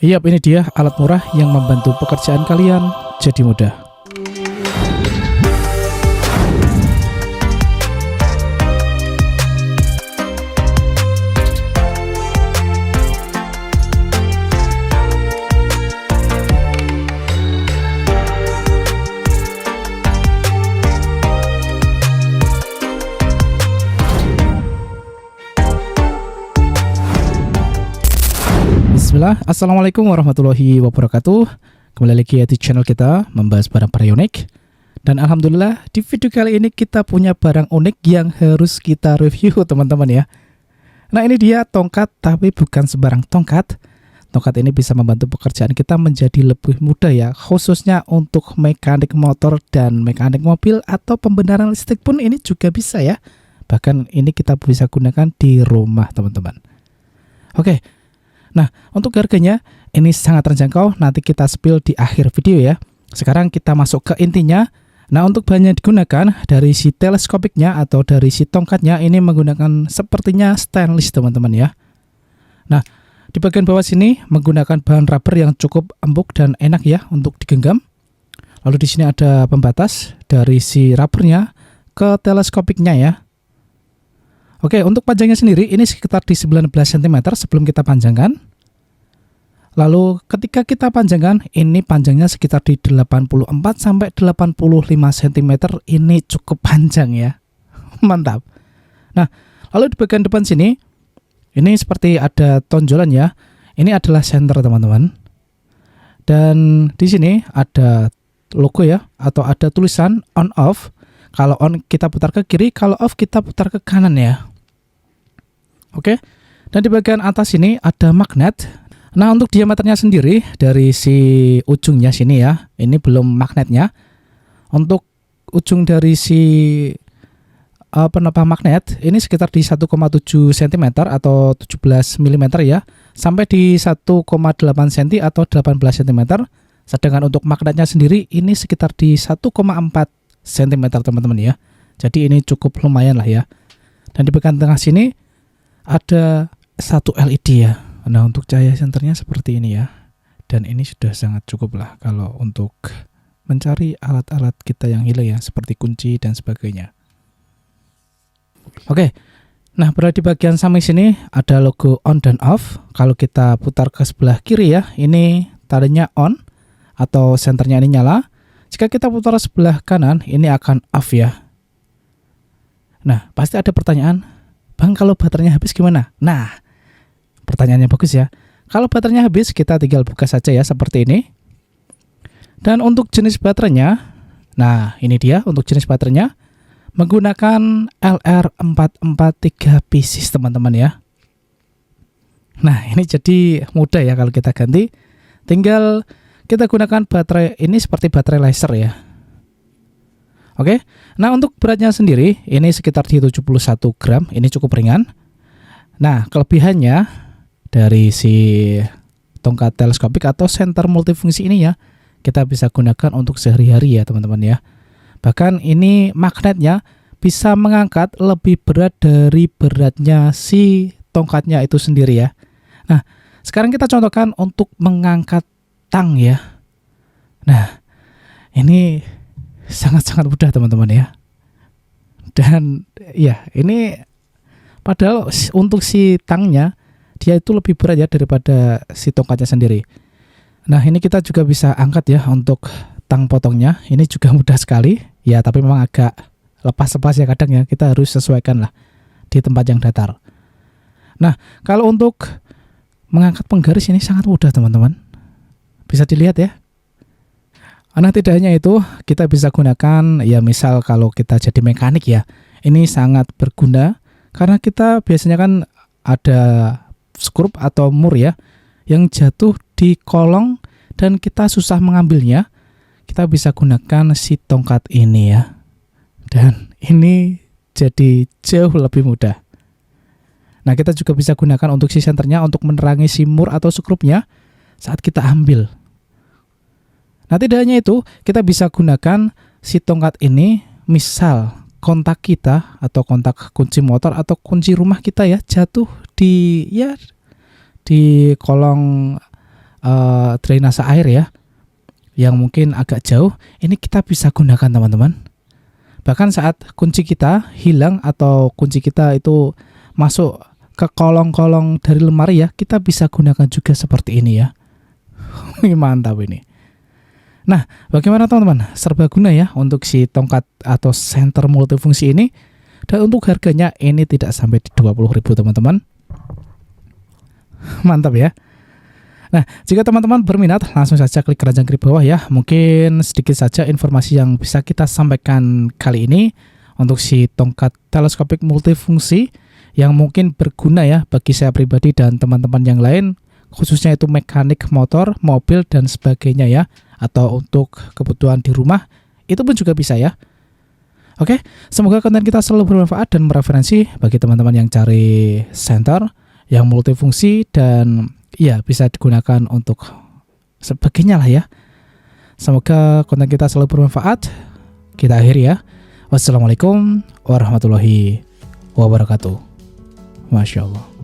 Yap, ini dia alat murah yang membantu pekerjaan kalian jadi mudah. Bismillah, Assalamualaikum warahmatullahi wabarakatuh. Kembali lagi di channel kita membahas barang-barang unik. Dan alhamdulillah di video kali ini kita punya barang unik yang harus kita review teman-teman ya. Nah, ini dia tongkat, tapi bukan sembarang tongkat. Tongkat ini bisa membantu pekerjaan kita menjadi lebih mudah ya, khususnya untuk mekanik motor dan mekanik mobil atau pembenaran listrik pun ini juga bisa ya. Bahkan ini kita bisa gunakan di rumah teman-teman. Oke. Nah, untuk harganya ini sangat terjangkau, nanti kita spill di akhir video ya. Sekarang kita masuk ke intinya. Nah, untuk bahannya digunakan dari si teleskopiknya atau dari si tongkatnya ini menggunakan sepertinya stainless teman-teman ya. Nah, di bagian bawah sini menggunakan bahan rubber yang cukup empuk dan enak ya untuk digenggam. Lalu di sini ada pembatas dari si rubbernya ke teleskopiknya ya. Oke, untuk panjangnya sendiri ini sekitar di 19 cm sebelum kita panjangkan. Lalu ketika kita panjangkan, ini panjangnya sekitar di 84 sampai 85 cm. Ini cukup panjang ya. Mantap. Nah, lalu di bagian depan sini ini seperti ada tonjolan ya. Ini adalah senter teman-teman. Dan di sini ada logo ya, atau ada tulisan on off. Kalau on kita putar ke kiri, kalau off kita putar ke kanan ya. Oke, dan di bagian atas ini ada magnet. Nah, untuk diameternya sendiri dari si ujungnya sini ya, ini belum magnetnya. Untuk ujung dari si penopang magnet ini sekitar di 1,7 cm atau 17 mm ya, sampai di 1,8 cm atau 18 cm. Sedangkan untuk magnetnya sendiri ini sekitar di 1,4 cm teman-teman ya. Jadi ini cukup lumayan lah ya. Dan di bagian tengah sini ada satu LED ya. Nah, untuk cahaya senternya seperti ini ya. Dan ini sudah sangat cukup lah kalau untuk mencari alat-alat kita yang hilang ya, seperti kunci dan sebagainya. Oke. Nah, berada di bagian samping sini ada logo on dan off. Kalau kita putar ke sebelah kiri ya, ini tadinya on atau senternya ini nyala. Jika kita putar sebelah kanan, ini akan off ya. Nah, pasti ada pertanyaan, Bang, kalau baterainya habis gimana? Nah, pertanyaannya bagus ya. Kalau baterainya habis, kita tinggal buka saja ya, seperti ini. Dan untuk jenis baterainya, nah ini dia untuk jenis baterainya. Menggunakan LR443 pieces teman-teman ya. Nah, ini jadi mudah ya kalau kita ganti. Tinggal kita gunakan baterai ini seperti baterai laser ya. Oke, nah untuk beratnya sendiri ini sekitar di 71 gram, ini cukup ringan. Nah, kelebihannya dari si tongkat teleskopik atau senter multifungsi ini ya, kita bisa gunakan untuk sehari-hari ya teman-teman ya. Bahkan ini magnetnya bisa mengangkat lebih berat dari beratnya si tongkatnya itu sendiri ya. Nah, sekarang kita contohkan untuk mengangkat tang ya. Nah, ini sangat-sangat mudah teman-teman ya. Dan ya ini padahal untuk si tangnya dia itu lebih berat ya daripada si tongkatnya sendiri. Nah, ini kita juga bisa angkat ya untuk tang potongnya. Ini juga mudah sekali ya, tapi memang agak lepas-lepas ya kadang ya. Kita harus sesuaikan lah di tempat yang datar. Nah, kalau untuk mengangkat penggaris ini sangat mudah teman-teman. Bisa dilihat ya. Nah, tidak hanya itu, kita bisa gunakan ya, misal kalau kita jadi mekanik ya, ini sangat berguna karena kita biasanya kan ada skrup atau mur ya yang jatuh di kolong dan kita susah mengambilnya. Kita bisa gunakan si tongkat ini ya, dan ini jadi jauh lebih mudah. Nah, kita juga bisa gunakan untuk si senternya untuk menerangi si mur atau skrupnya saat kita ambil. Nah, tidak hanya itu, kita bisa gunakan si tongkat ini, misal kontak kita atau kontak kunci motor atau kunci rumah kita ya jatuh di kolong drainase air ya, yang mungkin agak jauh, ini kita bisa gunakan teman-teman. Bahkan saat kunci kita hilang atau kunci kita itu masuk ke kolong-kolong dari lemari ya, kita bisa gunakan juga seperti ini ya. Mantap ini. Nah, bagaimana teman-teman? Serbaguna ya untuk si tongkat atau senter multifungsi ini. Dan untuk harganya ini tidak sampai di 20.000 teman-teman. Mantap ya. Nah, jika teman-teman berminat langsung saja klik keranjang kiri bawah ya. Mungkin sedikit saja informasi yang bisa kita sampaikan kali ini untuk si tongkat teleskopik multifungsi yang mungkin berguna ya bagi saya pribadi dan teman-teman yang lain, khususnya itu mekanik motor, mobil dan sebagainya ya, atau untuk kebutuhan di rumah itu pun juga bisa ya. Oke, semoga konten kita selalu bermanfaat dan mereferensi bagi teman-teman yang cari senter yang multifungsi dan ya bisa digunakan untuk sebagainya lah ya. Semoga konten kita selalu bermanfaat. Kita akhiri ya. Wassalamualaikum warahmatullahi wabarakatuh. Masya Allah.